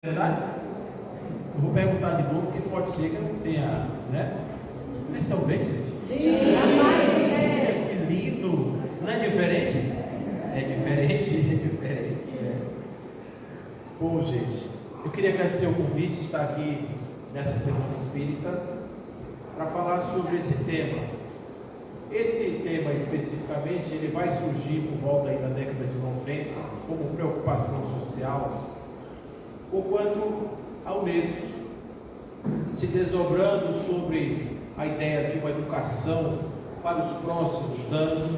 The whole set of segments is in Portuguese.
Verdade? Eu vou perguntar de novo, porque pode ser que eu não tenha, né? Vocês estão bem, gente? Sim! Que lindo! Não é diferente? É diferente. Bom, gente, eu queria agradecer o convite de estar aqui nessa Semana Espírita para falar sobre esse tema. Esse tema especificamente, ele vai surgir por volta aí da década de 90 como preocupação social, o quanto a Unesco se desdobrando sobre a ideia de uma educação para os próximos anos,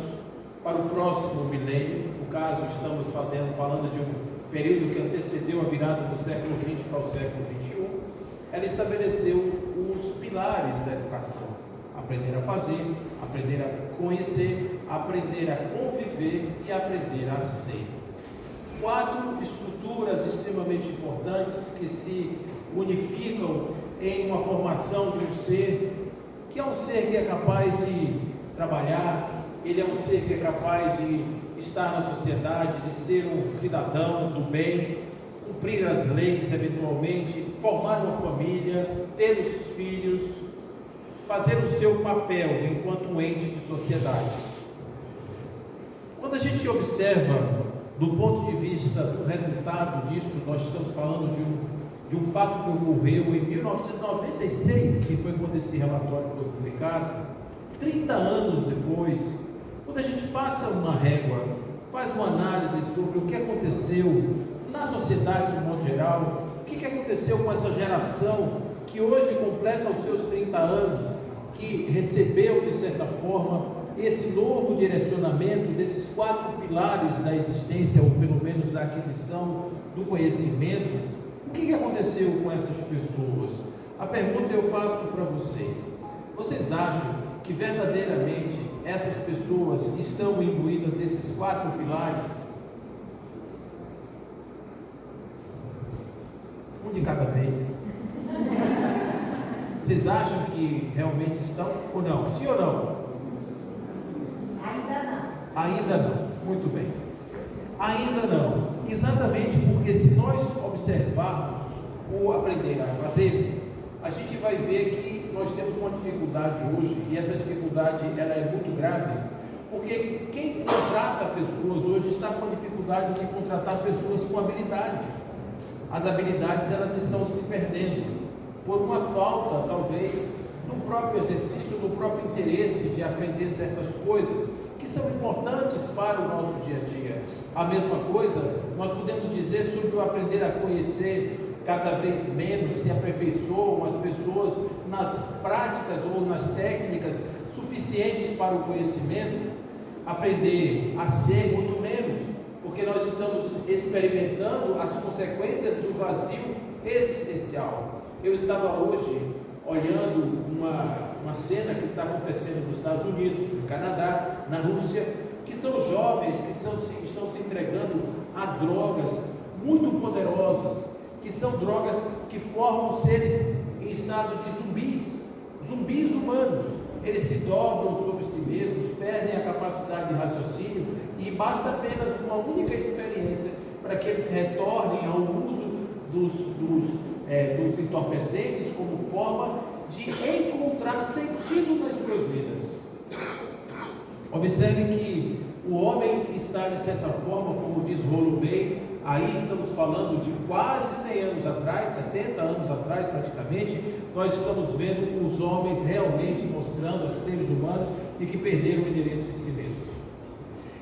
para o próximo milênio. No caso, estamos falando de um período que antecedeu a virada do século XX para o século XXI. Ela estabeleceu os pilares da educação: aprender a fazer, aprender a conhecer, aprender a conviver e aprender a ser. 4 estruturas extremamente importantes que se unificam em uma formação de um ser, que é um ser que é capaz de trabalhar, ele é um ser que é capaz de estar na sociedade, de ser um cidadão do bem, cumprir as leis eventualmente, formar uma família, ter os filhos, fazer o seu papel enquanto um ente de sociedade. Quando a gente observa do ponto de vista do resultado disso, nós estamos falando de um fato que ocorreu em 1996, que foi quando esse relatório foi publicado. 30 anos depois, quando a gente passa uma régua, faz uma análise sobre o que aconteceu na sociedade de modo geral, o que aconteceu com essa geração que hoje completa os seus 30 anos, que recebeu de certa forma esse novo direcionamento desses 4 pilares da existência, ou pelo menos da aquisição do conhecimento. O que aconteceu com essas pessoas? A pergunta eu faço para vocês: vocês acham que verdadeiramente essas pessoas estão imbuídas desses 4 pilares? Um de cada vez. Vocês acham que realmente estão ou não? Sim ou não? Ainda não, muito bem. Ainda não, exatamente porque se nós observarmos o aprender a fazer, a gente vai ver que nós temos uma dificuldade hoje, e essa dificuldade ela é muito grave, porque quem contrata pessoas hoje está com a dificuldade de contratar pessoas com habilidades. As habilidades elas estão se perdendo, por uma falta talvez do próprio exercício, do próprio interesse de aprender certas coisas que são importantes para o nosso dia a dia. A mesma coisa nós podemos dizer sobre o aprender a conhecer. Cada vez menos se aperfeiçoam as pessoas nas práticas ou nas técnicas suficientes para o conhecimento. Aprender a ser muito menos, porque nós estamos experimentando as consequências do vazio existencial. Eu estava hoje olhando uma cena que está acontecendo nos Estados Unidos, no Canadá, na Rússia, que são jovens que estão se entregando a drogas muito poderosas, que são drogas que formam seres em estado de zumbis humanos. Eles se dobram sobre si mesmos, perdem a capacidade de raciocínio, e basta apenas uma única experiência para que eles retornem ao uso dos entorpecentes como forma de encontrar sentido nas suas vidas. Observe que o homem está, de certa forma, como diz Rollo May, aí estamos falando de quase 100 anos atrás, 70 anos atrás praticamente, nós estamos vendo os homens realmente mostrando aos seres humanos e que perderam o endereço de si mesmos.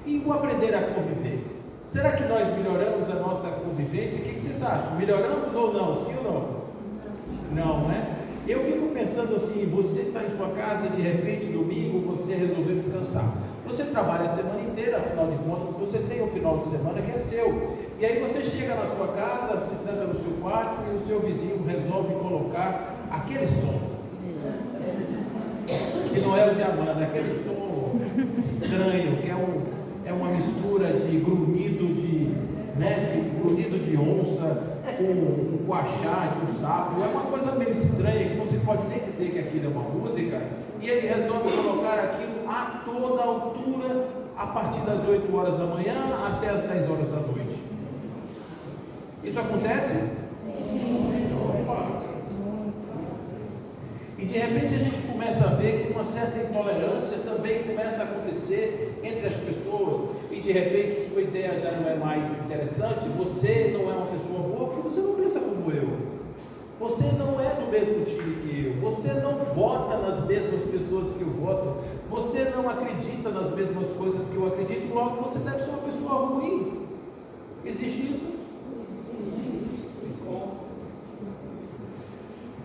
E o aprender a conviver? Será que nós melhoramos a nossa convivência? O que vocês acham? Melhoramos ou não? Sim ou não? Não, né? Eu fico pensando assim, você está em sua casa, de repente, domingo, você resolveu descansar. Você trabalha a semana inteira, afinal de contas, você tem um final de semana que é seu. E aí você chega na sua casa, se tranca no seu quarto e o seu vizinho resolve colocar aquele som. Que não é o de Amanda, é aquele som estranho, que é uma mistura de grunhido de onça com coachá de um sapo. É uma coisa meio estranha, que não se pode nem dizer que aquilo é uma música, e ele resolve colocar aquilo a toda altura, a partir das 8 horas da manhã até as 10 horas da noite. Isso acontece? Sim. repente a gente começa a ver que uma certa intolerância também começa a acontecer entre as pessoas, e de repente sua ideia já não é mais interessante, você não é uma pessoa boa porque você não pensa como eu, você não é do mesmo time que eu, você não vota nas mesmas pessoas que eu voto, você não acredita nas mesmas coisas que eu acredito, logo você deve ser uma pessoa ruim. Existe isso?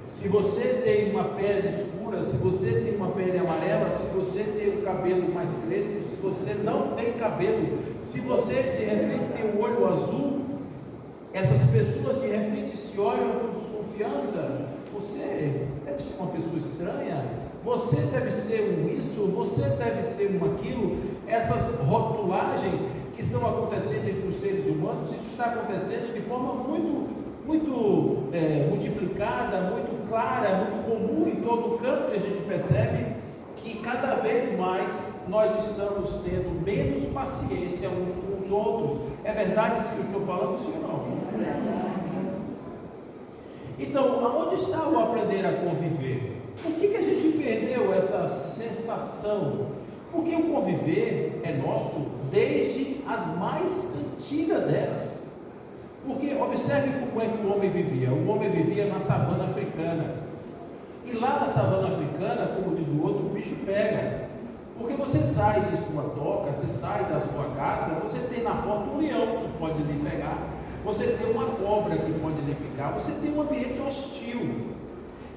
Se você tem uma pele escura, se você tem uma pele amarela, se você tem um cabelo mais crespo, se você não tem cabelo, se você de repente tem um olho azul, essas pessoas de repente se olham com desconfiança. Você deve ser uma pessoa estranha, você deve ser um isso, você deve ser um aquilo. Essas rotulagens que estão acontecendo entre os seres humanos, isso está acontecendo de forma muito multiplicada, muito clara, muito comum em todo canto, e a gente percebe que cada vez mais nós estamos tendo menos paciência uns com os outros. É verdade isso que eu estou falando, sim ou não? Então, aonde está o aprender a conviver? Por que a gente perdeu essa sensação? Porque o conviver é nosso desde as mais antigas eras. Porque observe como é que o homem vivia. O homem vivia na savana africana. E lá na savana africana, como diz o outro, o bicho pega. Porque você sai de sua toca, você sai da sua casa, você tem na porta um leão que pode lhe pegar, você tem uma cobra que pode lhe picar, você tem um ambiente hostil.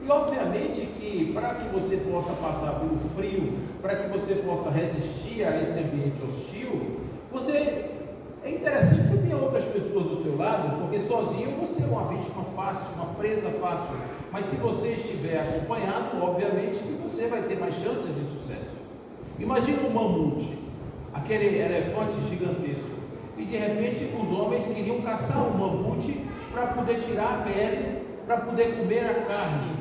E obviamente que para que você possa passar pelo frio, para que você possa resistir a esse ambiente hostil, é interessante que você tenha outras pessoas do seu lado, porque sozinho você é uma vítima fácil, uma presa fácil. Mas se você estiver acompanhado, obviamente que você vai ter mais chances de sucesso. Imagina um mamute, aquele elefante gigantesco, e de repente os homens queriam caçar um mamute para poder tirar a pele, para poder comer a carne.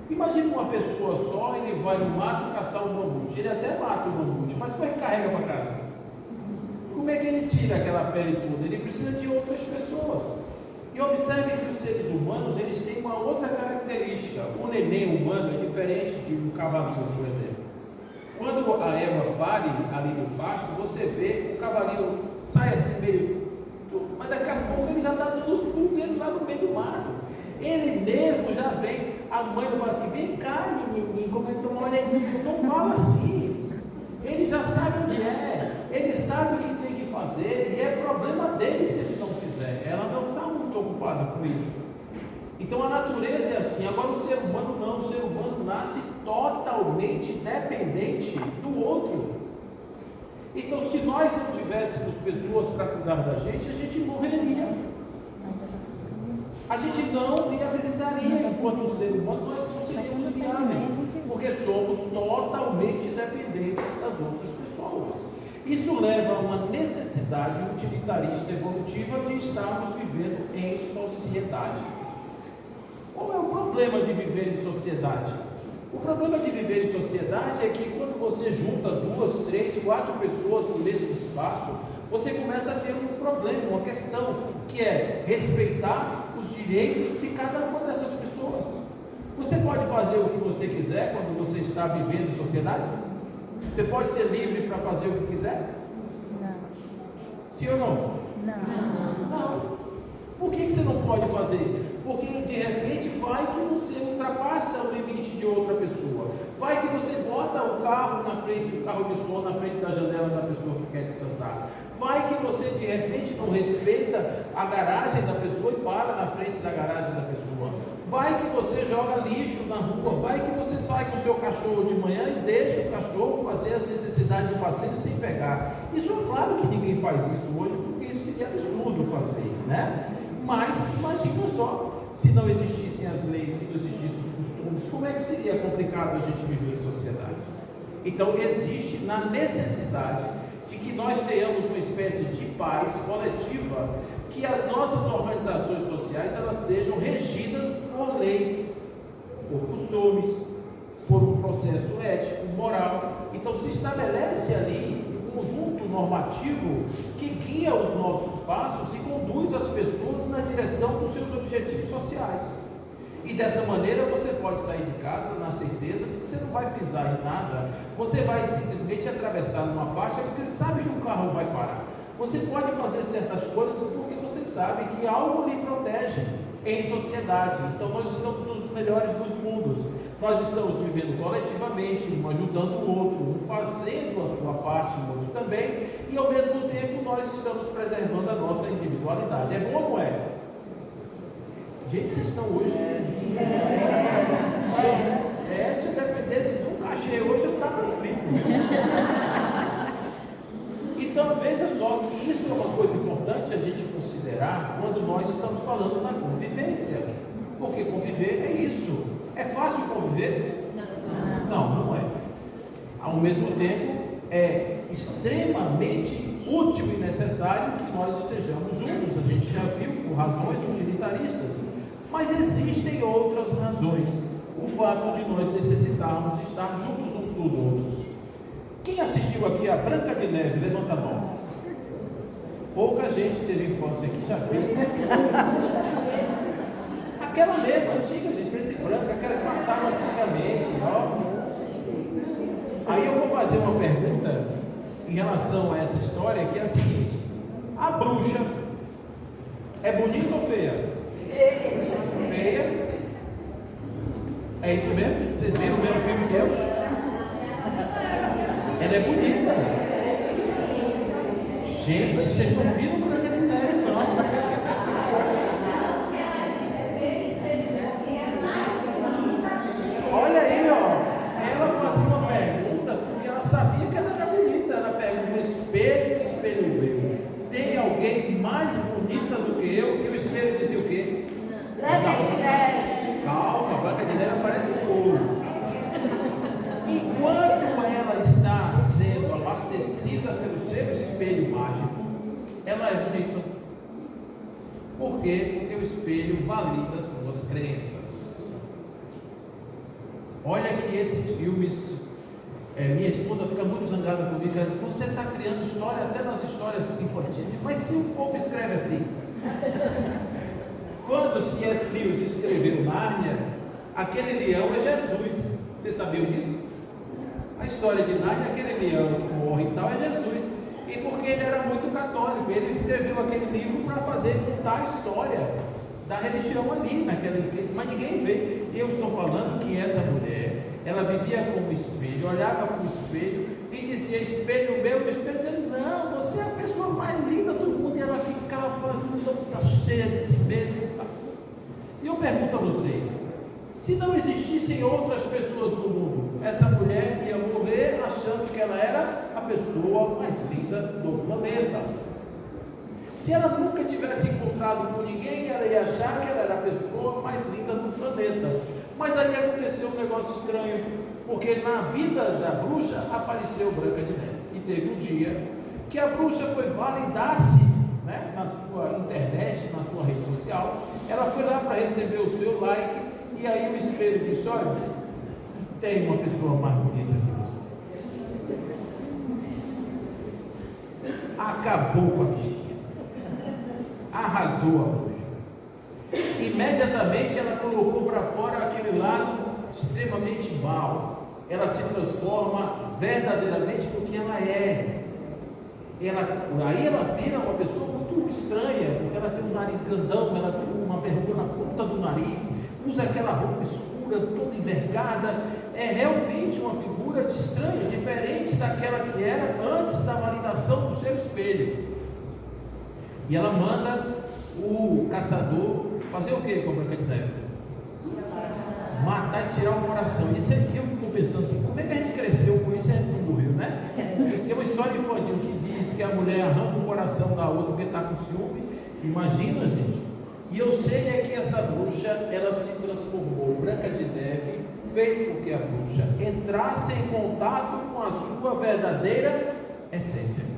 Imagina uma pessoa só, ele vai no mato caçar um mamute, ele até mata o mamute, mas como é que carrega para casa? Como é que ele tira aquela pele toda? Ele precisa de outras pessoas. E observe que os seres humanos, eles têm uma outra característica. O neném humano é diferente de um cavalinho, por exemplo. Quando a égua pare ali no pasto, você vê o cavalinho sai assim meio, mas daqui a pouco ele já está dando os pulos dele lá no meio do mato. Ele mesmo já vem, a mãe não fala assim, vem cá, menininho, como é que uma olhadinha, não fala assim. Ele já sabe onde é, ele sabe o que tem que fazer, e é problema dele se ele não fizer. Ela não está muito ocupada com isso. Então a natureza é assim. Agora o ser humano não, o ser humano nasce totalmente dependente do outro. Então se nós não tivéssemos pessoas para cuidar da gente, a gente morreria. A gente não viabilizaria enquanto ser humano, nós não seríamos viáveis, porque somos totalmente dependentes das outras pessoas. Isso leva a uma necessidade utilitarista evolutiva de estarmos vivendo em sociedade. Qual é o problema de viver em sociedade? O problema de viver em sociedade é que quando você junta 2, 3, 4 pessoas no mesmo espaço, você começa a ter um problema, uma questão, que é respeitar os direitos de cada uma dessas pessoas. Você pode fazer o que você quiser quando você está vivendo em sociedade? Você pode ser livre para fazer o que quiser? Não. Sim ou não? Não. Não. Por que você não pode fazer? Porque de repente vai que você ultrapassa o limite de outra pessoa. Vai que você bota o carro na frente, o carro de som na frente da janela da pessoa que quer descansar. Vai que você de repente não respeita a garagem da pessoa e para na frente da garagem da pessoa. Vai que você joga lixo na rua. Vai que você sai com o seu cachorro de manhã e deixa o cachorro fazer as necessidades do passeio sem pegar. Isso é claro que ninguém faz isso hoje, porque isso seria absurdo fazer, né? Mas imagina só, se não existissem as leis, se não existissem os costumes, como é que seria complicado a gente viver em sociedade? Então existe na necessidade de que nós tenhamos uma espécie de paz coletiva, que as nossas organizações sociais elas sejam regidas por leis, por costumes, por um processo ético, moral. Então se estabelece ali um conjunto normativo que guia os nossos passos e conduz as pessoas na direção dos seus objetivos sociais. E dessa maneira você pode sair de casa na certeza de que você não vai pisar em nada, você vai simplesmente atravessar uma faixa porque você sabe que o carro vai parar. Você pode fazer certas coisas porque você sabe que algo lhe protege em sociedade. Então nós estamos nos melhores dos mundos. Nós estamos vivendo coletivamente, um ajudando o outro, um fazendo a sua parte, o outro também, e ao mesmo tempo nós estamos preservando a nossa individualidade. É bom ou não é? Gente, vocês estão hoje. Se eu dependesse de um cachê hoje, eu estava frito. Então veja só que isso é uma coisa importante a gente considerar quando nós estamos falando da convivência. Porque conviver é isso. É fácil conviver? Não, não é. Ao mesmo tempo, é extremamente útil e necessário que nós estejamos juntos. A gente já viu por razões utilitaristas. Mas existem outras razões. O fato de nós necessitarmos estar juntos uns dos outros. Quem assistiu aqui a Branca de Neve? Levanta a mão. Pouca gente teve infância aqui, já viu. Aquela mesmo, antiga, gente, preta e branca, aquela que passava antigamente. Ó. Aí eu vou fazer uma pergunta em relação a essa história, que é a seguinte: a bruxa é bonita ou feia? Feia. É isso mesmo? Vocês viram o mesmo filme que eu? Ela é bonita. Gente, vocês não viram Branca de Neve, não. Olha aí, ó. Ela fazia uma pergunta porque ela sabia que ela era bonita. Ela pergunta: espelho meu, tem alguém mais bonita do que eu? E o espelho dizia o quê? Calma, a Branca de Neve aparece depois. Enquanto ela está sendo abastecida pelo seu espelho mágico, ela é bonita. Por quê? Porque o espelho valida as suas crenças. Olha que esses filmes, minha esposa fica muito zangada comigo, ela diz: você está criando história até nas histórias infantis. Mas se o povo escreve assim. Quando C.S. Lewis escreveu Nárnia, aquele leão é Jesus. Vocês sabiam disso? A história de Nárnia, aquele leão que morre e tal, é Jesus. E porque ele era muito católico, ele escreveu aquele livro para contar a história da religião ali, mas ninguém vê. Eu estou falando que essa mulher, ela vivia como espelho, olhava para o espelho e dizia: espelho meu, e o espelho dizia: não, você é a pessoa mais linda do mundo. E ela ficava toda cheia de si mesma. E eu pergunto a vocês: se não existissem outras pessoas no mundo, essa mulher ia morrer achando que ela era a pessoa mais linda do planeta. Se ela nunca tivesse encontrado com ninguém, ela ia achar que ela era a pessoa mais linda do planeta. Mas ali aconteceu um negócio estranho, porque na vida da bruxa apareceu Branca de Neve. E teve um dia que a bruxa foi validar-se, né, na sua internet, na sua rede social. Ela foi lá para receber o seu like, e aí o espelho disse: olha, tem uma pessoa mais bonita que você. Acabou com a bichinha. Arrasou a bruxa. Imediatamente ela colocou para fora aquele lado extremamente mau. Ela se transforma verdadeiramente no que ela é. Aí ela vira uma pessoa muito estranha, porque ela tem um nariz grandão, ela tem uma verruga na ponta do nariz, usa aquela roupa escura, toda envergada. É realmente uma figura estranha, diferente daquela que era antes da validação do seu espelho. E ela manda o caçador fazer o que com a Branca de Neve? Matar e tirar o coração. Isso aqui eu fico pensando assim: como é que a gente cresceu com isso e a gente não morreu, né? Tem uma história infantil que diz que a mulher arranca o coração da outra porque está com ciúme. Imagina, gente. E eu sei é que essa bruxa, ela se transformou. Branca de Neve fez com que a bruxa entrasse em contato com a sua verdadeira essência.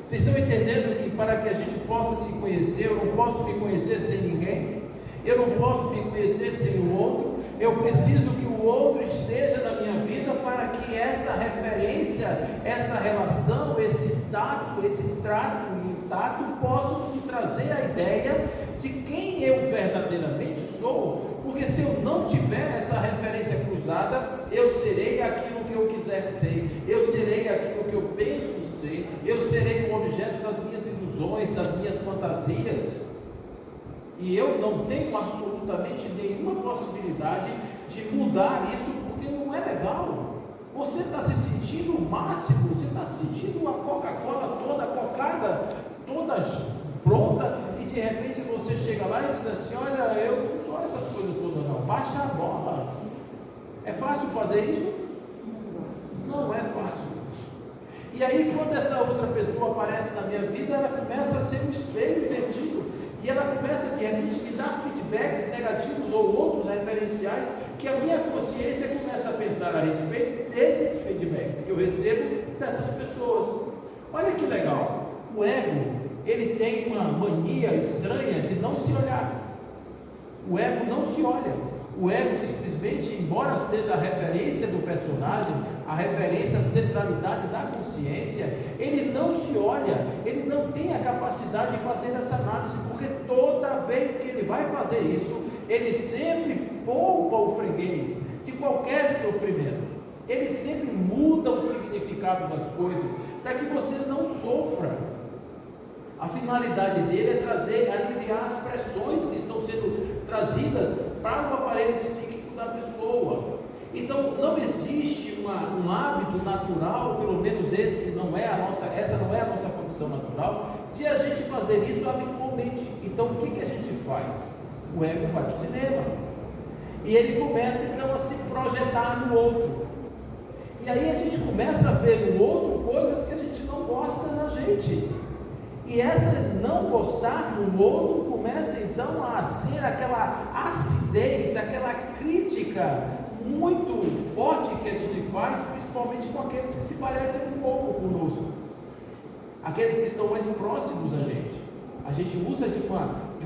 Vocês estão entendendo que para que a gente possa se conhecer, eu não posso me conhecer sem ninguém, eu não posso me conhecer sem o outro, eu preciso que o outro esteja na minha vida para que essa referência, essa relação, esse tato, esse trato e o tato possam me trazer a ideia de quem eu verdadeiramente sou. Porque se eu tiver essa referência cruzada, eu serei aquilo que eu quiser ser, eu serei aquilo que eu penso ser, eu serei o objeto das minhas ilusões, das minhas fantasias, e eu não tenho absolutamente nenhuma possibilidade de mudar isso, porque não é legal. Você está se sentindo o máximo, você está se sentindo a Coca-Cola toda cocada, toda pronta, e de repente você chega lá e diz assim: olha, eu não sou essas coisas todas não, baixa a bola. É fácil fazer isso? Não é fácil. E aí quando essa outra pessoa aparece na minha vida, ela começa a ser um espelho invertido, e ela começa de repente me dar feedbacks negativos ou outros referenciais, que a minha consciência começa a pensar a respeito desses feedbacks que eu recebo dessas pessoas. Olha que legal, o ego, ele tem uma mania estranha de não se olhar. O ego não se olha. O ego simplesmente, embora seja a referência do personagem, a referência à centralidade da consciência, ele não se olha, ele não tem a capacidade de fazer essa análise, porque toda vez que ele vai fazer isso, ele sempre poupa o freguês de qualquer sofrimento. Ele sempre muda o significado das coisas, para que você não sofra. A finalidade dele é aliviar as pressões que estão sendo trazidas para o aparelho psíquico da pessoa. Então não existe um hábito natural, pelo menos essa não é a nossa condição natural, de a gente fazer isso habitualmente. Então o que a gente faz? O ego vai para o cinema, e ele começa então a se projetar no outro, e aí a gente começa a ver no outro coisas que a gente não gosta na gente. E essa não gostar no outro começa então a ser aquela acidez, aquela crítica muito forte que a gente faz, principalmente com aqueles que se parecem um pouco conosco, aqueles que estão mais próximos a gente. A gente usa de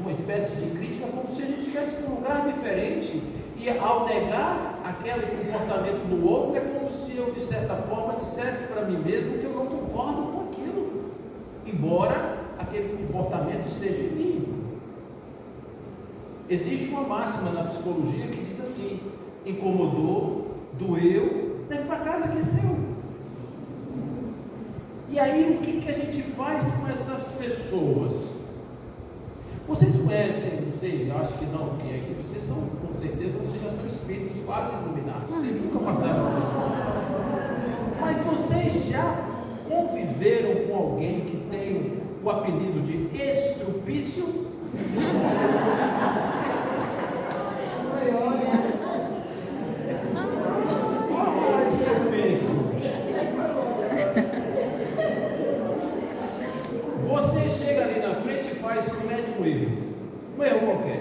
uma espécie de crítica como se a gente estivesse num lugar diferente, e ao negar aquele comportamento do outro, é como se eu, de certa forma, dissesse para mim mesmo que eu não concordo com aquilo, embora aquele comportamento esteja em mim. Existe uma máxima na psicologia que diz assim: incomodou, doeu, leve para casa que é seu. E aí o que a gente faz com essas pessoas? Vocês conhecem, não sei, eu acho que não, porque aqui vocês são, com certeza, vocês já são espíritos quase iluminados, vocês nunca passaram por isso. Mas vocês já conviveram com alguém que tem o apelido de estrupício? Você chega ali na frente e comete um erro qualquer.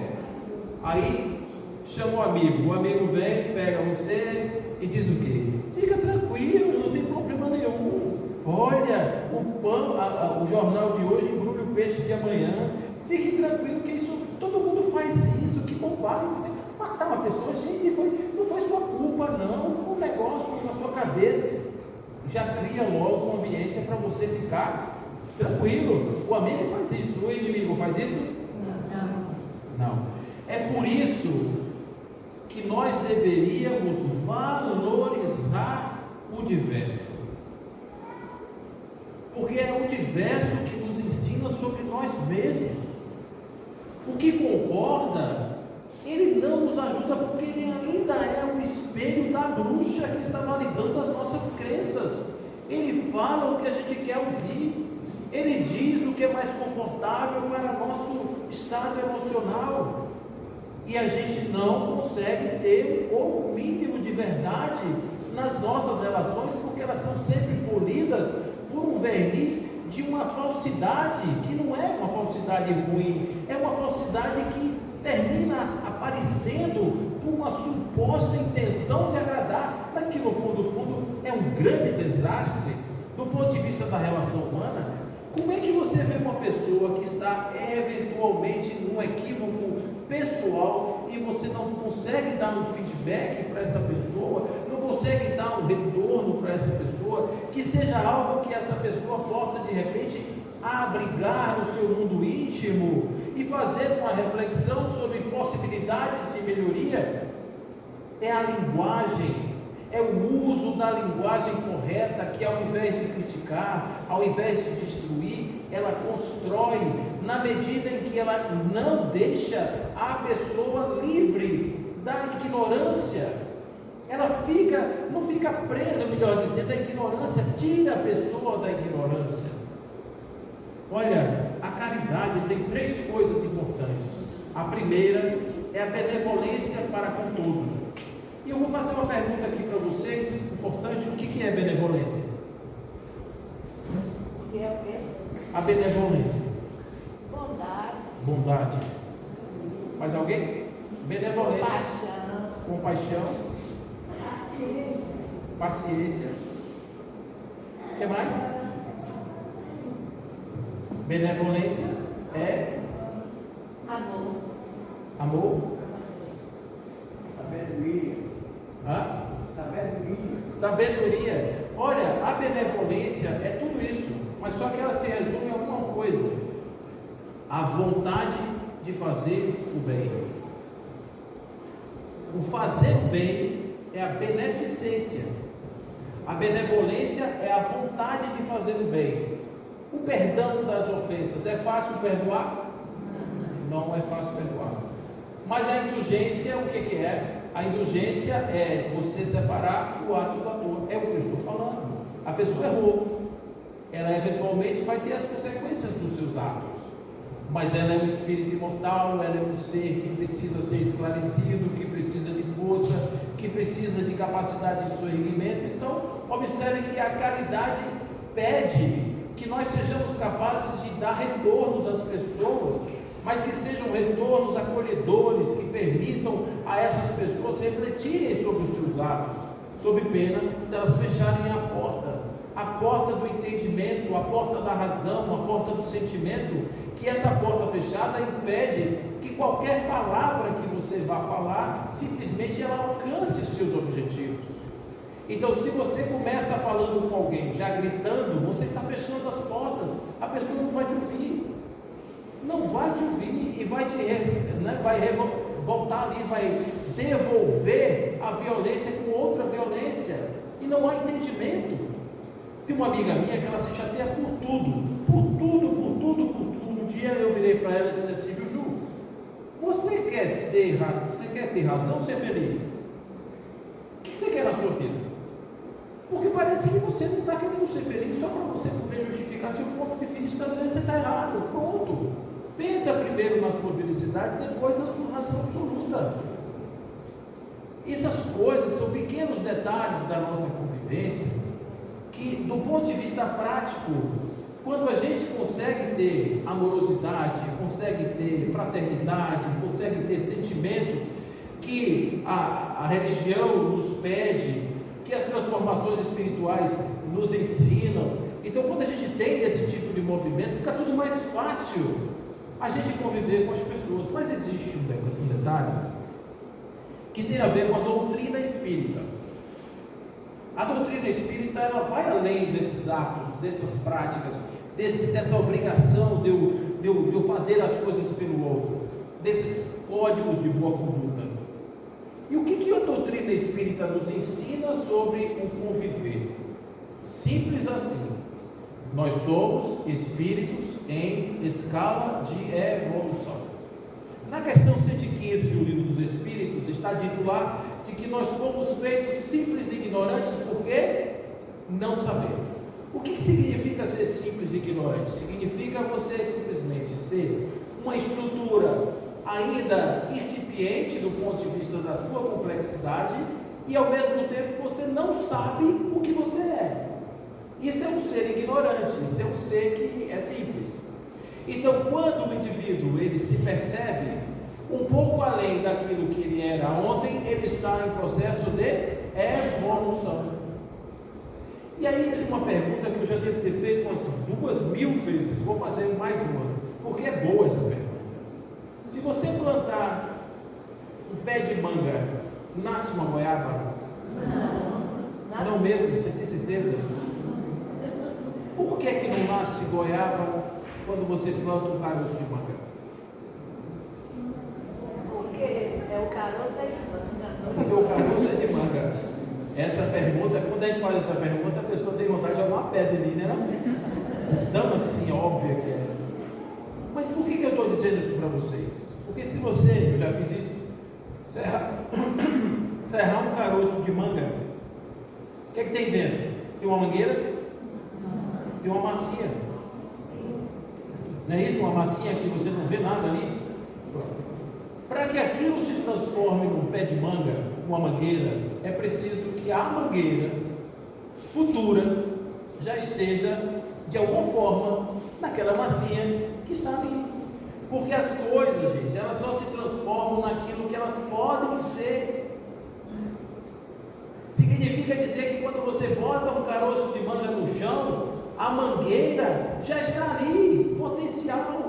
Aí chama um amigo, o amigo vem, pega você e diz o quê? Fica tranquilo, não tem problema nenhum. Olha, o jornal de hoje embrulha o peixe de amanhã. Fique tranquilo que isso, todo mundo faz isso, que bobagem. Matar uma pessoa, gente, não foi sua culpa não, foi um negócio na sua cabeça. Já cria logo uma ambiência para você ficar tranquilo. O amigo faz isso, o inimigo faz isso? Não. É por isso que nós deveríamos valorizar o diverso, porque é o diverso que nos ensina sobre nós mesmos. O que concorda, ele não nos ajuda, porque ele ainda é o espelho da bruxa que está validando as nossas crenças. Ele fala o que a gente quer ouvir, ele diz o que é mais confortável para nosso estado emocional, e a gente não consegue ter o mínimo de verdade nas nossas relações, porque elas são sempre polidas por um verniz de uma falsidade, que não é uma falsidade ruim, é uma falsidade que termina aparecendo por uma suposta intenção de agradar, mas que no fundo é um grande desastre do ponto de vista da relação humana. Como é que você vê uma pessoa que está eventualmente num equívoco pessoal e você não consegue dar um feedback para essa pessoa, não consegue dar um retorno para essa pessoa, que seja algo que essa pessoa possa de repente abrigar no seu mundo íntimo e fazer uma reflexão sobre possibilidades de melhoria? é a linguagem, é o uso da linguagem correta, que ao invés de criticar, ao invés de destruir, ela constrói, na medida em que ela não deixa a pessoa livre da ignorância. Ela não fica presa, melhor dizendo, à ignorância, tira a pessoa da ignorância. Olha, a caridade tem 3 coisas importantes. A primeira é a benevolência para com todos. E eu vou fazer uma pergunta aqui para vocês, importante: o que é benevolência? O que é o quê? A benevolência. Bondade. Bondade. Mais alguém? Benevolência. Compaixão. Compaixão. Paciência. Paciência. O que mais? Benevolência é Amor. amor. Sabedoria. Hã? Sabedoria. Sabedoria. Olha, a benevolência é tudo isso, mas só que ela se resume a uma coisa: a vontade de fazer o bem. O fazer o bem é a beneficência. A benevolência é a vontade de fazer o bem. O perdão das ofensas, é fácil perdoar? Não é fácil perdoar. Mas a indulgência, o que é? A indulgência é você separar o ato do ator. É o que eu estou falando. A pessoa errou, ela eventualmente vai ter as consequências dos seus atos, mas ela é um espírito imortal, ela é um ser que precisa ser esclarecido, que precisa de força, que precisa de capacidade de soerguimento. Então, observe que a caridade pede que nós sejamos capazes de dar retornos às pessoas, mas que sejam retornos acolhedores, que permitam a essas pessoas refletirem sobre os seus atos, sob pena delas fecharem a porta do entendimento, a porta da razão, a porta do sentimento, que essa porta fechada impede que qualquer palavra que você vá falar, simplesmente ela alcance os seus objetivos. Então, se você começa falando com alguém, já gritando, você está fechando as portas, a pessoa não vai te ouvir. Não vai te ouvir e vai voltar ali, vai devolver a violência com outra violência, e não há entendimento. Tem uma amiga minha que ela se chateia por tudo. Um dia eu virei para ela e disse assim: Juju, você quer ter razão ou ser feliz? O que você quer na sua vida? Porque parece que você não está querendo ser feliz só para você poder justificar seu ponto de vista. Às vezes você está errado. Pronto. Pensa primeiro na sua felicidade, depois na sua razão absoluta. Essas coisas são pequenos detalhes da nossa convivência que, do ponto de vista prático, quando a gente consegue ter amorosidade, consegue ter fraternidade, consegue ter sentimentos que a religião nos pede, que as transformações espirituais nos ensinam. Então, quando a gente tem esse tipo de movimento, fica tudo mais fácil a gente conviver com as pessoas. Mas existe um detalhe que tem a ver com a doutrina espírita. A doutrina espírita, ela vai além desses atos, dessas práticas, dessa obrigação de eu fazer as coisas pelo outro, desses códigos de boa conduta. E o que a doutrina espírita nos ensina sobre o conviver? Simples assim: nós somos espíritos em escala de evolução. Na questão 115 do Livro dos Espíritos está dito lá de que nós fomos feitos simples e ignorantes porque não sabemos. O que significa ser simples e ignorante? Significa você simplesmente ser uma estrutura ainda incipiente do ponto de vista da sua complexidade, e ao mesmo tempo você não sabe o que você é. Isso é um ser ignorante, isso é um ser que é simples. Então, quando o indivíduo ele se percebe um pouco além daquilo que ele era ontem, ele está em processo de evolução. E aí tem uma pergunta que eu já devo ter feito umas 2.000 vezes, vou fazer mais uma, porque é boa essa pergunta. Se você plantar um pé de manga, nasce uma goiaba? Não mesmo? Vocês têm certeza? Por que não nasce goiaba quando você planta um caroço de manga? Porque é o caroço é isso. Porque o caroço é de manga. Essa pergunta, quando a gente faz essa pergunta, a pessoa tem vontade de jogar uma pedra ali, né? Então, assim, óbvio que é. Mas por que eu estou dizendo isso para vocês? Porque se você, eu já fiz isso, serrar um caroço de manga, o que é que tem dentro? Tem uma mangueira? Tem uma massinha. Não é isso? Uma massinha que você não vê nada ali. Para que aquilo se transforme num pé de manga, uma mangueira, é preciso que a mangueira futura já esteja de alguma forma naquela massinha que está ali. Porque as coisas, gente, elas só se transformam naquilo que elas podem ser. Significa dizer que quando você bota um caroço de manga no chão, a mangueira já está ali, potencial.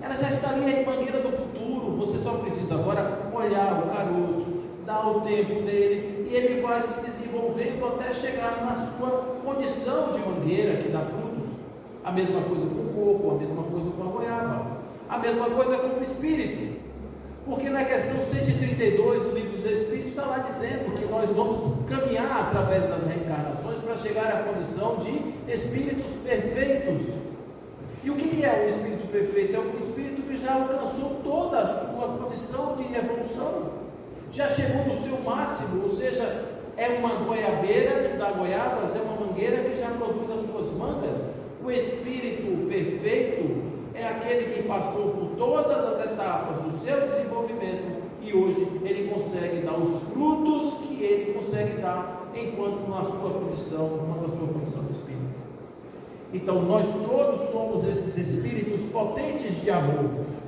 Ela já está ali, a mangueira do futuro. Você só precisa agora olhar o caroço, dar o tempo dele, e ele vai se desenvolvendo até chegar na sua condição de mangueira que dá frutos. A mesma coisa com o coco, a mesma coisa com a goiaba, a mesma coisa com o espírito. Porque na questão 132 do livro dos Espíritos está lá dizendo que nós vamos caminhar através das reencarnações para chegar à condição de espíritos perfeitos. E o que é o espírito perfeito? É um espírito que já alcançou toda a sua condição de evolução, já chegou no seu máximo, ou seja, é uma goiabeira que dá goiabas, é uma mangueira que já produz as suas mangas. O espírito perfeito é aquele que passou por todas as etapas do seu desenvolvimento e hoje ele consegue dar os frutos que ele consegue dar enquanto na sua condição de espírito. Então nós todos somos esses espíritos potentes de amor,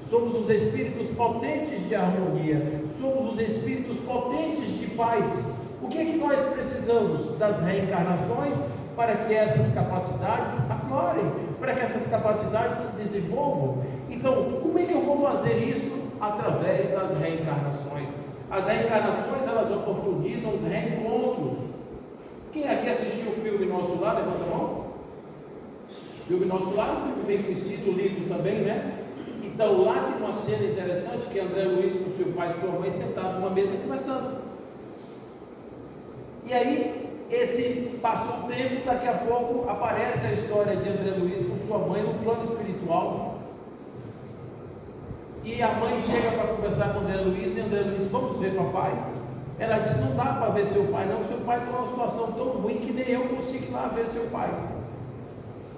somos os espíritos potentes de harmonia, somos os espíritos potentes de paz. O que é que nós precisamos? Das reencarnações para que essas capacidades aflorem, para que essas capacidades se desenvolvam. Então, como é que eu vou fazer isso? Através das reencarnações. As reencarnações, elas oportunizam os reencontros. Quem aqui assistiu o filme Nosso Lar? Levanta a mão. Filme Nosso Lar, um filme bem conhecido, livro também, né? Então, lá tem uma cena interessante que André Luiz com seu pai e sua mãe sentados numa mesa conversando. E aí, passou o tempo, daqui a pouco aparece a história de André Luiz com sua mãe no plano espiritual. E a mãe chega para conversar com André Luiz, e André Luiz, vamos ver papai? Ela disse, não dá para ver seu pai não, seu pai está numa situação tão ruim que nem eu consigo ir lá ver seu pai.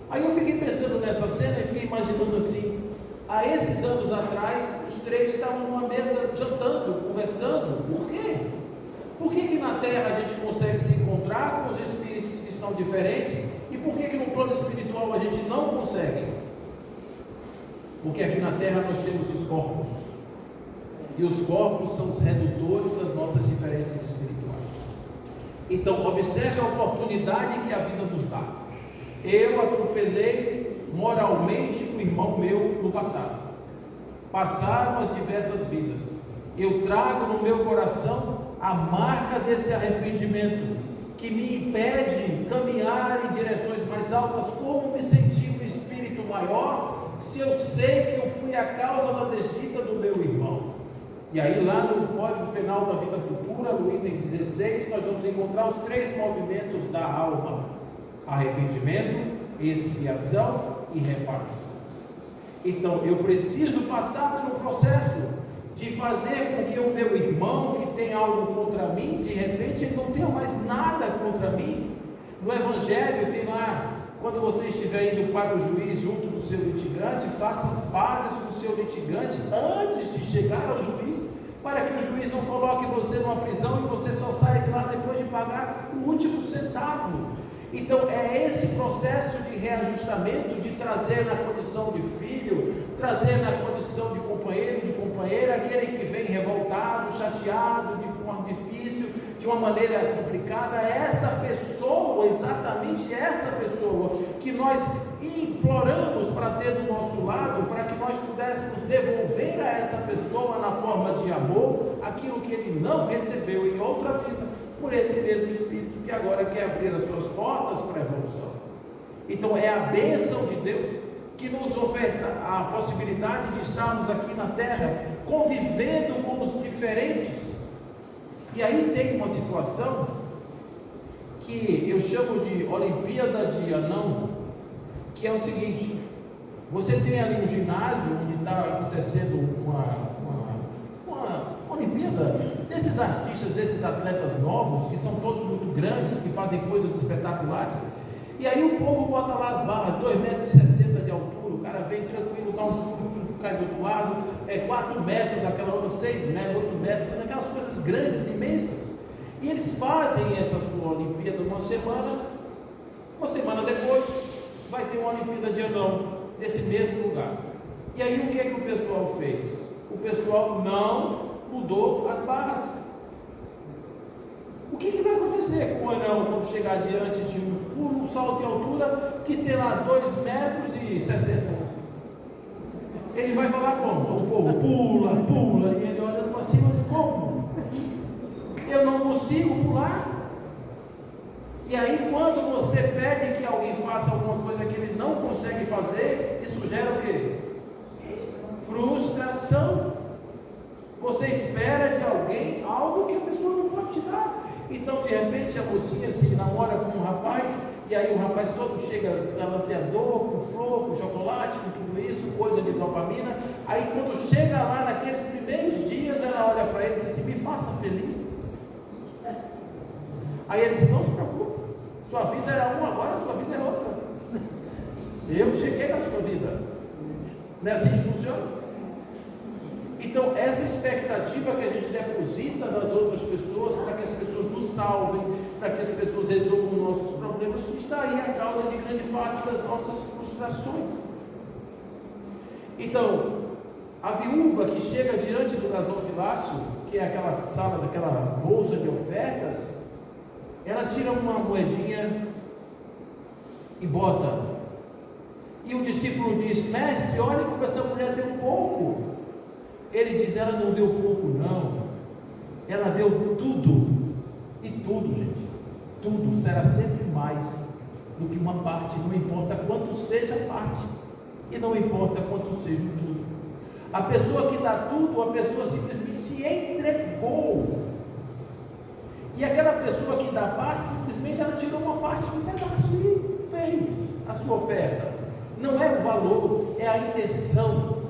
Aí eu fiquei pensando nessa cena e fiquei imaginando assim, há esses anos atrás, os três estavam numa mesa jantando, conversando. Por quê? Por que na Terra a gente consegue se encontrar com os espíritos que estão diferentes e por que no plano espiritual a gente não consegue? Porque aqui na Terra nós temos os corpos e os corpos são os redutores das nossas diferenças espirituais. Então observe a oportunidade que a vida nos dá. Eu atropelei moralmente um irmão meu no passado. Passaram as diversas vidas. Eu trago no meu coração a marca desse arrependimento que me impede de caminhar em direções mais altas. Como me sentir um espírito maior se eu sei que eu fui a causa da desdita do meu irmão? E aí lá no Código Penal da Vida Futura, no item 16, nós vamos encontrar os 3 movimentos da alma: arrependimento, expiação e reparação. Então eu preciso passar pelo processo de fazer com que o meu irmão que tem algo contra mim, de repente ele não tenha mais nada contra mim. No Evangelho tem lá, quando você estiver indo para o juiz junto do seu litigante, faça as pazes com o seu litigante antes de chegar ao juiz, para que o juiz não coloque você numa prisão e você só saia de lá depois de pagar o último centavo. Então é esse processo de reajustamento, de trazer na condição de filho, trazer na condição de companheiro, de companheira, aquele que vem revoltado, chateado, de forma difícil, de uma maneira complicada. Essa pessoa, exatamente essa pessoa que nós imploramos para ter do nosso lado, para que nós pudéssemos devolver a essa pessoa na forma de amor aquilo que ele não recebeu em outra vida, por esse mesmo Espírito que agora quer abrir as suas portas para a evolução. Então é a bênção de Deus que nos oferta a possibilidade de estarmos aqui na Terra convivendo com os diferentes, E aí tem uma situação que eu chamo de Olimpíada de Anão, que é o seguinte: você tem ali um ginásio onde está acontecendo uma Olimpíada desses artistas, desses atletas novos, que são todos muito grandes, que fazem coisas espetaculares, e aí o povo bota lá as barras, 2,60 m de altura, o cara vem tranquilo, dá um pulo, cai do outro lado, 4 metros, aquela outra 6 metros, 8 metros, aquelas coisas grandes, imensas, e eles fazem essa sua Olimpíada uma semana depois, vai ter uma Olimpíada de Anão, nesse mesmo lugar. E aí o que é que o pessoal fez? O pessoal não mudou as barras. O que vai acontecer com o anão quando chegar diante de um salto de altura que tem lá 2,60 m? Ele vai falar como? O povo pula, e ele olhando para cima, como? Eu não consigo pular. E aí quando você pede que alguém faça alguma coisa que ele não consegue fazer, isso gera o quê? Frustração. Você espera de alguém algo que a pessoa não pode te dar. Então de repente a mocinha se namora com um rapaz, e aí o rapaz todo chega galanteador, com flor, com chocolate, com tudo isso, coisa de dopamina. Aí quando chega lá naqueles primeiros dias, ela olha para ele e diz assim: me faça feliz. Aí ele diz: não se preocupe, sua vida era uma, agora a sua vida é outra. Eu cheguei na sua vida. Não é assim que funciona? Então, essa expectativa que a gente deposita nas outras pessoas, para que as pessoas nos salvem, para que as pessoas resolvam nossos problemas, está aí a causa de grande parte das nossas frustrações. Então, a viúva que chega diante do gasofilácio, que é aquela sala daquela bolsa de ofertas, ela tira uma moedinha e bota. E o discípulo diz: mestre, olha como essa mulher deu pouco. Ele diz: ela não deu pouco, não, ela deu tudo. E tudo, gente, tudo será sempre mais do que uma parte, não importa quanto seja a parte, e não importa quanto seja o tudo. A pessoa que dá tudo, a pessoa simplesmente se entregou. E aquela pessoa que dá parte, simplesmente ela tirou uma parte de um pedaço e fez a sua oferta. Não é o valor, é a intenção.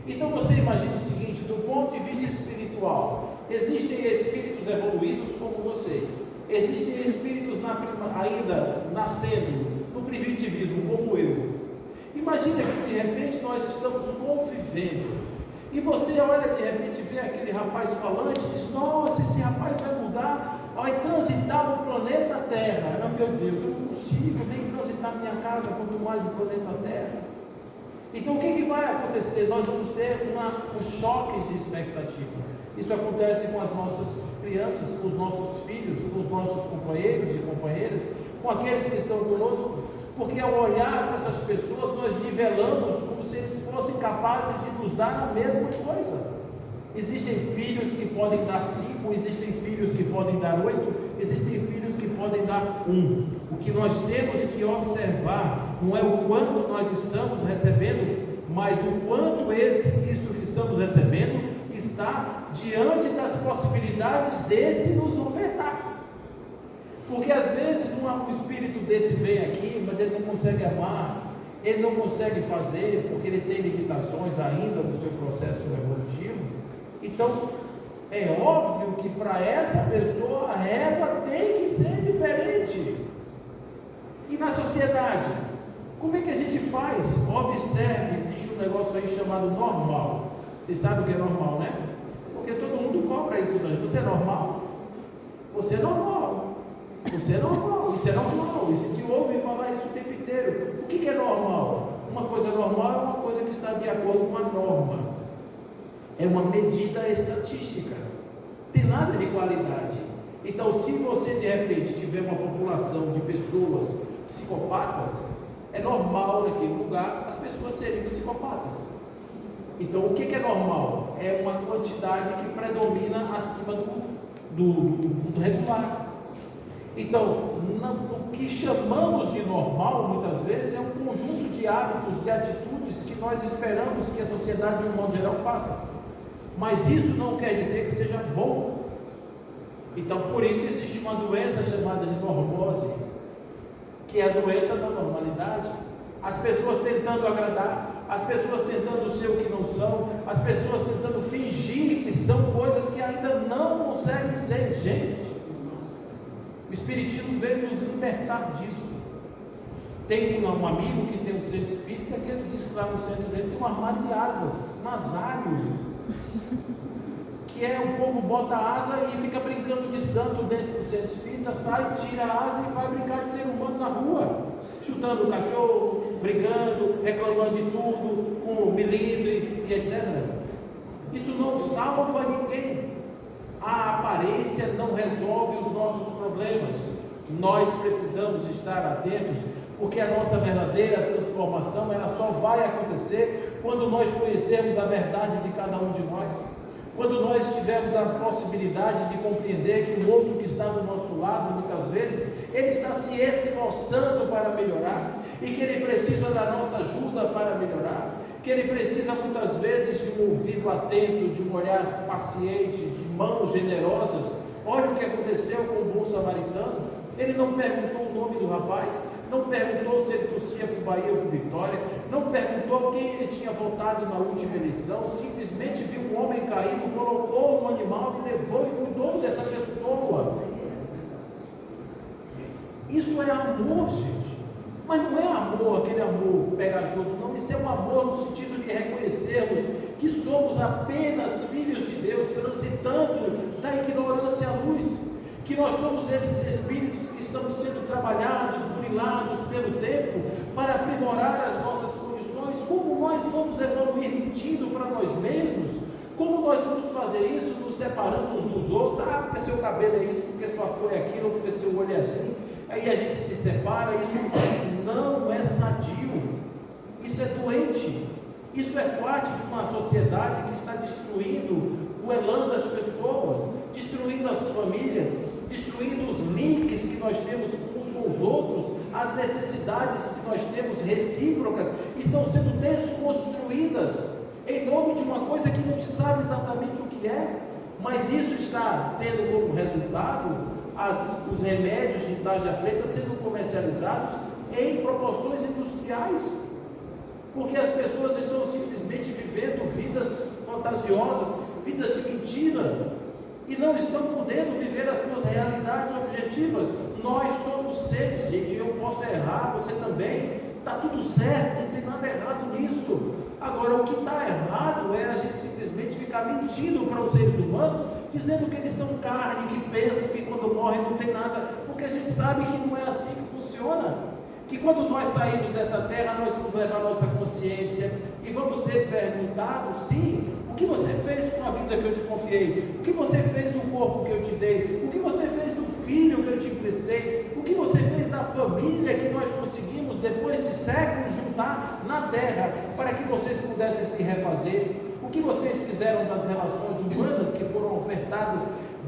Então você imagina o seguinte: do ponto de vista espiritual, existem espíritos evoluídos como vocês, existem espíritos ainda nascendo no primitivismo como eu. Imagina que de repente nós estamos convivendo, e você olha de repente, vê aquele rapaz falante e diz: nossa, esse rapaz vai mudar, vai transitar o planeta Terra. Não, meu Deus, eu não consigo nem transitar minha casa, quanto mais o planeta Terra. Então o que vai acontecer? Nós vamos ter um choque de expectativa. Isso acontece com as nossas crianças, com os nossos filhos, com os nossos companheiros e companheiras, com aqueles que estão conosco, porque ao olhar para essas pessoas nós nivelamos como se eles fossem capazes de nos dar a mesma coisa. Existem filhos que podem dar 5, existem filhos que podem dar 8, existem filhos que podem dar 1. O que nós temos que observar não é o quanto nós estamos recebendo, mas o quanto isso que estamos recebendo está diante das possibilidades desse nos ofertar. Porque às vezes um espírito desse vem aqui, mas ele não consegue amar, ele não consegue fazer, porque ele tem limitações ainda no seu processo evolutivo. Então, é óbvio que para essa pessoa a régua tem que ser diferente. E na sociedade, como é que a gente faz? Observe, existe um negócio aí chamado normal. Vocês sabem o que é normal, né? Porque todo mundo cobra isso daí. Você é normal? Você é normal. Você é normal. Isso é normal. Isso te ouve falar isso o tempo inteiro. O que é normal? Uma coisa normal é uma coisa que está de acordo com a norma. É uma medida estatística. Tem nada de qualidade. Então, se você de repente tiver uma população de pessoas psicopatas, é normal naquele lugar as pessoas serem psicopatas. Então, o que é normal? É uma quantidade que predomina acima do regular. Então, o que chamamos de normal, muitas vezes, é um conjunto de hábitos, de atitudes que nós esperamos que a sociedade, de um modo geral, faça. Mas isso não quer dizer que seja bom. Então, por isso existe uma doença chamada de normose, que é a doença da normalidade. As pessoas tentando agradar, as pessoas tentando ser o que não são, as pessoas tentando fingir que são coisas que ainda não conseguem ser. Gente, o Espiritismo veio nos libertar disso. Tem um amigo que tem um centro espírita que ele diz que lá no centro dele tem um armário de asas, um asário, que é o povo bota a asa e fica brincando de santo dentro do centro espírita, sai, tira a asa e vai brincar de ser humano na rua, chutando o cachorro, brigando, reclamando de tudo, com melindre e etc. Isso não salva ninguém. A aparência não resolve os nossos problemas. Nós precisamos estar atentos, porque a nossa verdadeira transformação ela só vai acontecer quando nós conhecermos a verdade de cada um de nós. Quando nós tivermos a possibilidade de compreender que o outro que está do nosso lado, muitas vezes, ele está se esforçando para melhorar, e que ele precisa da nossa ajuda para melhorar, que ele precisa muitas vezes de um ouvido atento, de um olhar paciente, de mãos generosas. Olha o que aconteceu com o bom samaritano. Ele não perguntou o nome do rapaz, não perguntou se ele torcia para o Bahia ou para o Vitória, não perguntou quem ele tinha votado na última eleição, simplesmente viu um homem caído, colocou no animal e levou e cuidou dessa pessoa. Isso é amor, gente. Mas não é amor, aquele amor pegajoso, não. Isso é um amor no sentido de reconhecermos que somos apenas filhos de Deus, transitando da ignorância à luz. Que nós somos esses espíritos que estamos sendo trabalhados, burilados pelo tempo, para aprimorar as nossas condições. Como nós vamos evoluir mentindo para nós mesmos? Como nós vamos fazer isso, nos separando uns dos outros? Ah, porque seu cabelo é isso, porque sua cor é aquilo, porque seu olho é assim. Aí a gente se separa. Isso não é sadio, isso é doente. Isso é parte de uma sociedade que está destruindo o elan das pessoas, destruindo as famílias, destruindo os links que nós temos uns com os outros, as necessidades que nós temos recíprocas estão sendo desconstruídas em nome de uma coisa que não se sabe exatamente o que é, mas isso está tendo como resultado os remédios de tarja preta sendo comercializados em proporções industriais, porque as pessoas estão simplesmente vivendo vidas fantasiosas, vidas de mentira, e não estão podendo viver as suas realidades objetivas. Nós somos seres, gente, eu posso errar, você também, está tudo certo, não tem nada errado nisso. Agora, o que está errado é a gente simplesmente ficar mentindo para os seres humanos, dizendo que eles são carne, que pensam que quando morrem não tem nada, porque a gente sabe que não é assim que funciona. Que quando nós sairmos dessa terra, nós vamos levar nossa consciência e vamos ser perguntados, sim, o que você fez com a vida que eu te confiei? O que você fez do corpo que eu te dei? O que você fez do filho que eu te emprestei? O que você fez da família que nós conseguimos, depois de séculos, juntar na terra, para que vocês pudessem se refazer? O que vocês fizeram das relações humanas que foram ofertadas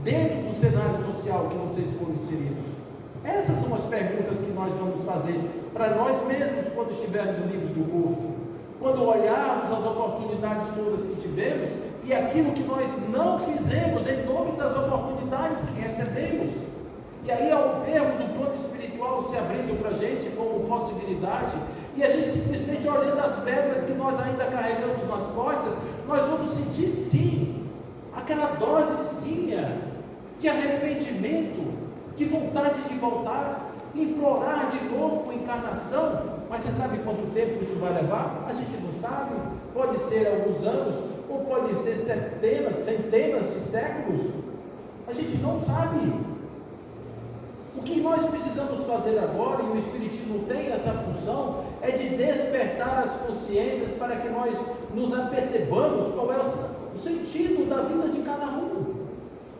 dentro do cenário social que vocês foram inseridos? Essas são as perguntas que nós vamos fazer para nós mesmos quando estivermos livres do corpo. Quando olharmos as oportunidades todas que tivemos e aquilo que nós não fizemos em nome das oportunidades que recebemos. E aí, ao vermos o plano espiritual se abrindo para a gente como possibilidade, e a gente simplesmente olhando as pedras que nós ainda carregamos nas costas, nós vamos sentir sim, aquela dosezinha de arrependimento, de vontade de voltar, implorar de novo com encarnação. Mas você sabe quanto tempo isso vai levar? A gente não sabe. Pode ser alguns anos, ou pode ser centenas de séculos. A gente não sabe. O que nós precisamos fazer agora, e o Espiritismo tem essa função, é de despertar as consciências para que nós nos apercebamos qual é o sentido da vida de cada um.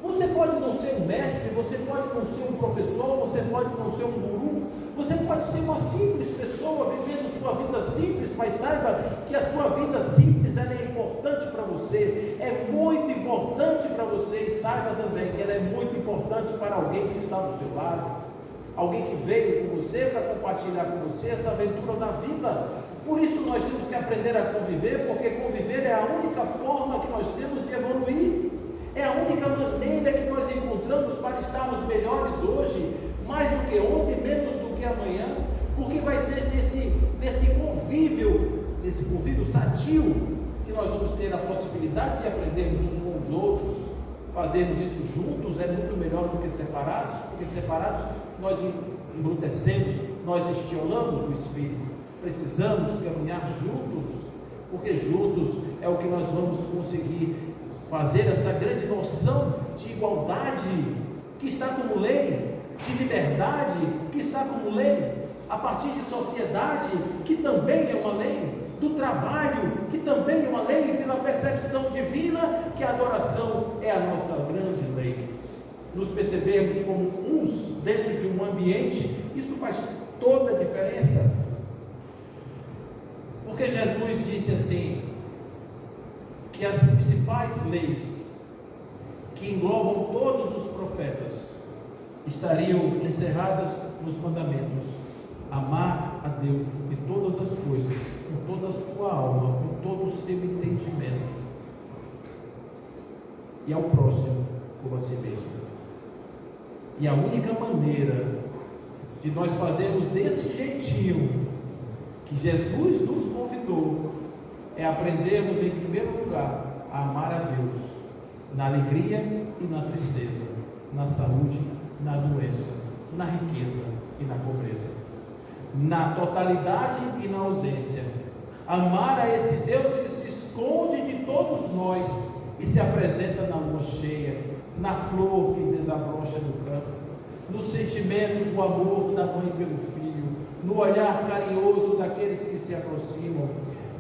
Você pode não ser um mestre, você pode não ser um professor, você pode não ser um guru, você pode ser uma simples pessoa vivendo sua vida simples, mas saiba que a sua vida simples ela é importante para você, é muito importante para você, e saiba também que ela é muito importante para alguém que está do seu lado, alguém que veio com você para compartilhar com você essa aventura da vida. Por isso nós temos que aprender a conviver, porque conviver é a única forma que nós temos de evoluir. É a única maneira que nós encontramos para estarmos melhores hoje, mais do que ontem, menos do que amanhã, porque vai ser nesse convívio sadio, que nós vamos ter a possibilidade de aprendermos uns com os outros. Fazermos isso juntos é muito melhor do que separados, porque separados nós embrutecemos, nós estiolamos o espírito. Precisamos caminhar juntos, porque juntos é o que nós vamos conseguir fazer essa grande noção de igualdade que está como lei, de liberdade que está como lei, a partir de sociedade que também é uma lei, do trabalho que também é uma lei, pela percepção divina que a adoração é a nossa grande lei. Nos percebermos como uns dentro de um ambiente, isso faz toda a diferença, porque Jesus disse assim, que as principais leis que englobam todos os profetas estariam encerradas nos mandamentos: amar a Deus de todas as coisas, com toda a sua alma, com todo o seu entendimento, e ao próximo como a si mesmo. E a única maneira de nós fazermos desse jeitinho que Jesus nos convidou é aprendermos, em primeiro lugar, a amar a Deus na alegria e na tristeza, na saúde, na doença, na riqueza e na pobreza, na totalidade e na ausência. Amar a esse Deus que se esconde de todos nós e se apresenta na lua cheia, na flor que desabrocha no campo, no sentimento do amor da mãe pelo filho, no olhar carinhoso daqueles que se aproximam,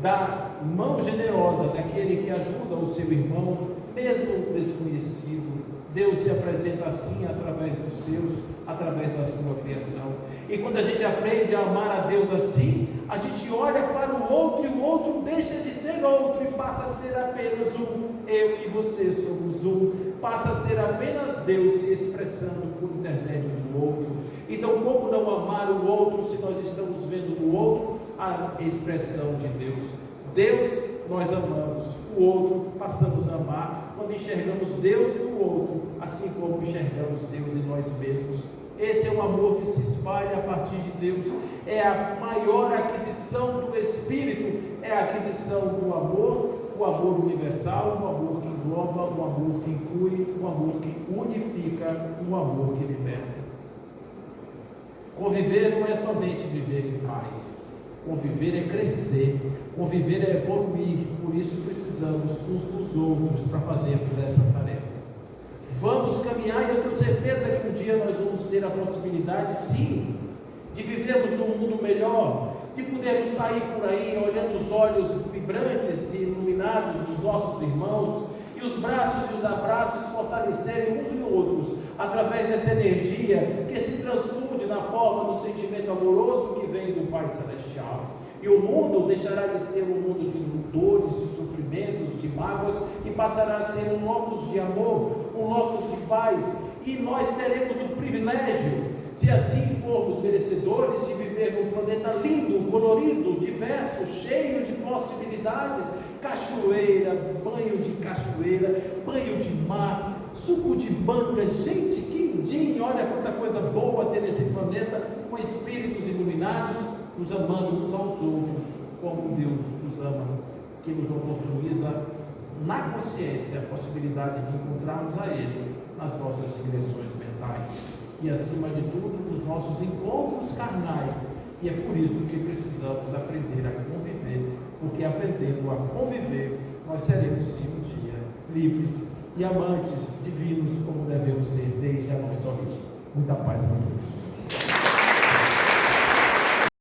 da mão generosa daquele que ajuda o seu irmão, mesmo desconhecido. Deus se apresenta assim através dos seus, através da sua criação. E quando a gente aprende a amar a Deus assim, a gente olha para o outro e o outro deixa de ser outro e passa a ser apenas um. Eu e você somos um. Passa a ser apenas Deus se expressando por intermédio do outro. Então, como não amar o outro se nós estamos vendo no outro a expressão de Deus? Deus nós amamos, o outro passamos a amar quando enxergamos Deus no outro, assim como enxergamos Deus em nós mesmos. Esse é o amor que se espalha a partir de Deus, é a maior aquisição do Espírito, é a aquisição do amor, o amor universal, o amor que engloba, o amor que inclui, o amor que unifica, o amor que liberta. Conviver não é somente viver em paz, conviver é crescer, conviver é evoluir, por isso precisamos uns dos outros para fazermos essa tarefa. Vamos caminhar e eu tenho certeza que um dia nós vamos ter a possibilidade, sim, de vivermos num mundo melhor, de podermos sair por aí olhando os olhos vibrantes e iluminados dos nossos irmãos e os braços e os abraços fortalecerem uns e outros através dessa energia que se transfunde na forma do sentimento amoroso que vem do Pai Celestial. E o mundo deixará de ser um mundo de dores, de sofrimentos, de mágoas e passará a ser um locus de amor, um locus de paz. E nós teremos o privilégio, se assim formos merecedores, de viver num planeta lindo, colorido, diverso, cheio de possibilidades, cachoeira, banho de mar, suco de manga, gente, quindim, olha quanta coisa boa ter nesse planeta, com espíritos iluminados, nos amando uns aos outros, como Deus nos ama, que nos oportuniza na consciência a possibilidade de encontrarmos a Ele nas nossas digressões mentais e, acima de tudo, nos nossos encontros carnais. E é por isso que precisamos aprender a conviver, porque aprendendo a conviver, nós seremos sim um dia livres e amantes divinos, como devemos ser desde a nossa origem. Muita paz a todos.